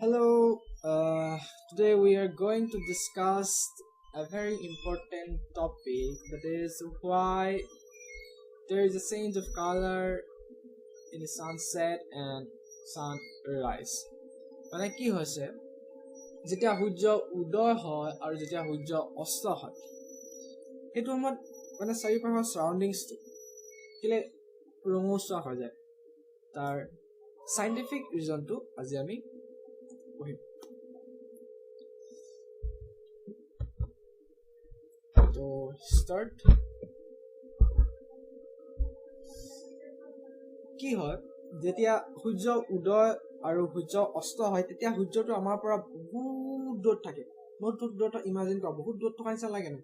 Hello, today we are going to discuss a very important topic, that is why there is a change of color in the sunset and sunrise. মানে কি হৈছে যেতিয়া সূৰ্য উদয় হয় আৰু যেতিয়া সূৰ্য অস্ত হয় সেইটো সময়ত মানে চাৰিওফালৰ সাৰাউণ্ডিংছটো কিলে ৰঙচুৱা হৈ যায় তাৰ সাইন্টিফিক ৰিজনটো আজি আমি পঢ়িম তো স্টাৰ্ট কি হয় যেতিয়া সূৰ্য উদয় আৰু সূৰ্য অস্ত হয় তেতিয়া সূৰ্যটো আমাৰ পৰা বহুত দূৰত থাকে বহুত দূৰত ইমাজিন কৰা বহুত দূৰত থকা নিচিনা লাগে না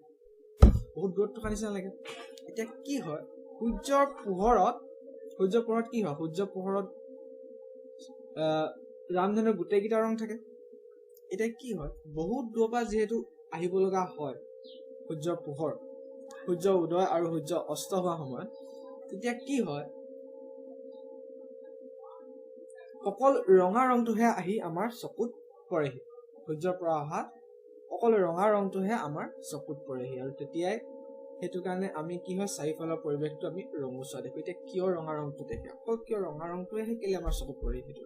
বহুত দূৰত থকা নিচিনা লাগে এতিয়া কি হয় সূৰ্যৰ পোহৰত কি হয় সূৰ্যৰ পোহৰত ৰামধেনুৰ গোটেইকেইটা ৰং থাকে এটা কি হয় বহুত দূৰৰ পৰা যেহেতু আহিব লগা হয় সূৰ্যৰ পোহৰ সূৰ্য উদয় আৰু সূৰ্য অস্ত হোৱা সময়ত তেতিয়া কি হয় অকল ৰঙা ৰংটোহে আহি আমাৰ চকুত পৰেহি সূৰ্যৰ পৰা অহা অকল ৰঙা ৰংটোহে আমাৰ চকুত পৰেহি আৰু তেতিয়াই সেইটো কাৰণে আমি কি হয় চাৰিফালৰ পৰিৱেশটো আমি ৰঙচুৱা দেখো এতিয়া কিয় ৰঙা ৰংটো দেখে অকল কিয় ৰঙা ৰংটোহে কেলে আমাৰ চকুত পৰে সেইটো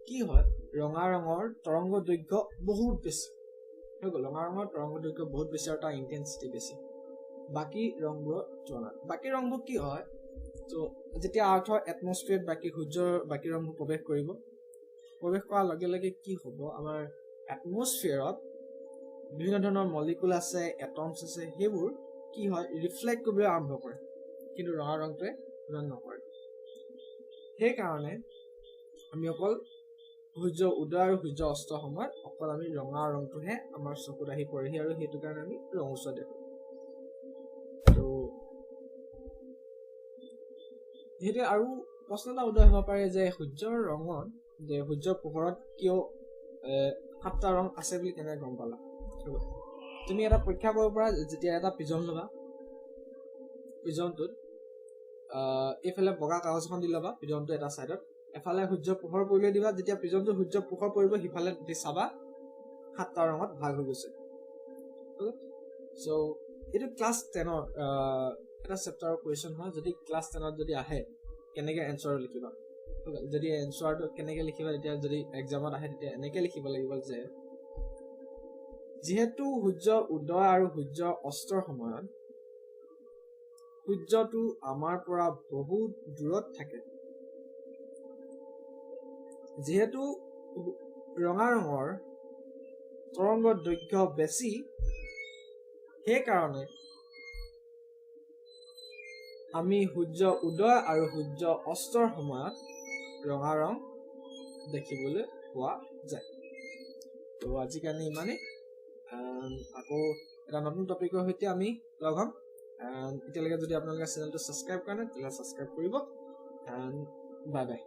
কি হয় ৰঙা ৰঙৰ তৰংগ দৈৰ্ঘ্য বহুত বেছি হৈ গ'ল ৰঙা ৰঙৰ তৰংগ দৈৰ্ঘ্য বহুত বেছি আৰু তাৰ ইন্টেন্সিটি বেছি বাকি ৰংবোৰৰ তুলনাত বাকি ৰংবোৰ কি হয় তো যেতিয়া আৰ্থৰ এটমস্ফিয়াৰত বাকি সূৰ্যৰ বাকি ৰংবোৰ প্ৰৱেশ কৰাৰ লগে লগে কি হ'ব আমাৰ এটমস্ফিয়াৰত বিভিন্ন ধৰণৰ মলিকুল আছে এটমছ আছে সেইবোৰ কি হয় ৰিফ্লেক্ট কৰিবলৈ আৰম্ভ কৰে কিন্তু ৰঙা ৰংটোৱে ইমান নকৰে সেইকাৰণে আমি অকল সূৰ্য উদয় আৰু সূৰ্য অস্ত সময়ত অকল আমি ৰঙা ৰংটোহে আমাৰ চকুত আহি পৰেহি আৰু সেইটো কাৰণে আমি ৰঙচুৱা দেখো তো সেইটো আৰু প্ৰশ্ন এটা উদয় হ'ব পাৰে যে সূৰ্যৰ ৰঙত যে সূৰ্যৰ পোহৰত কিয় 7টা ৰং আছে বুলি কেনেকৈ গম পালা তুমি এটা পৰীক্ষা কৰিব পৰা যেতিয়া এটা প্ৰিজম ল'বা প্ৰিজমটোত এইফালে বগা কাগজ এখন দি ল'বা প্ৰিজমটো এটা চাইডত এফালে সূৰ্য পোহৰ পৰিলে দিবা যেতিয়া প্ৰিজমটো সূৰ্য পোহৰ পৰিব সিফালে দি চাবা 7টা ৰঙত ভাগ হৈ গৈছে সো এইটো ক্লাছ 10ৰ এটা চেপ্টাৰৰ কুৱেশ্যন হয় যদি ক্লাছ 10ত যদি আহে কেনেকৈ এনসাৰ লিখিবা যদি এনসাৰটো কেনেকৈ লিখিবা তেতিয়া যদি এক্সামত আহে তেতিয়া এনেকৈ লিখিব লাগিব যে যেহেতু সূৰ্য উদয় আৰু সূৰ্য অস্তৰ সময়ত সূৰ্যটো আমাৰ পৰা বহুত দূৰত থাকে যেহেতু ৰঙা ৰঙৰ তৰংগ দৈৰ্ঘ্য বেছি সেইকাৰণে আমি সূৰ্য উদয় আৰু সূৰ্য অস্তৰ সময়ত ৰঙা ৰং দেখিবলৈ পোৱা যায় তো আজি কাৰণে ইমানেই আকৌ এটা নতুন টপিকৰ সৈতে আমি লগ হ'ম এতিয়ালৈকে যদি আপোনালোকে চেনেলটো ছাবস্ক্ৰাইব কৰা নাই তেতিয়াহ'লে ছাবস্ক্ৰাইব কৰিব বাই বাই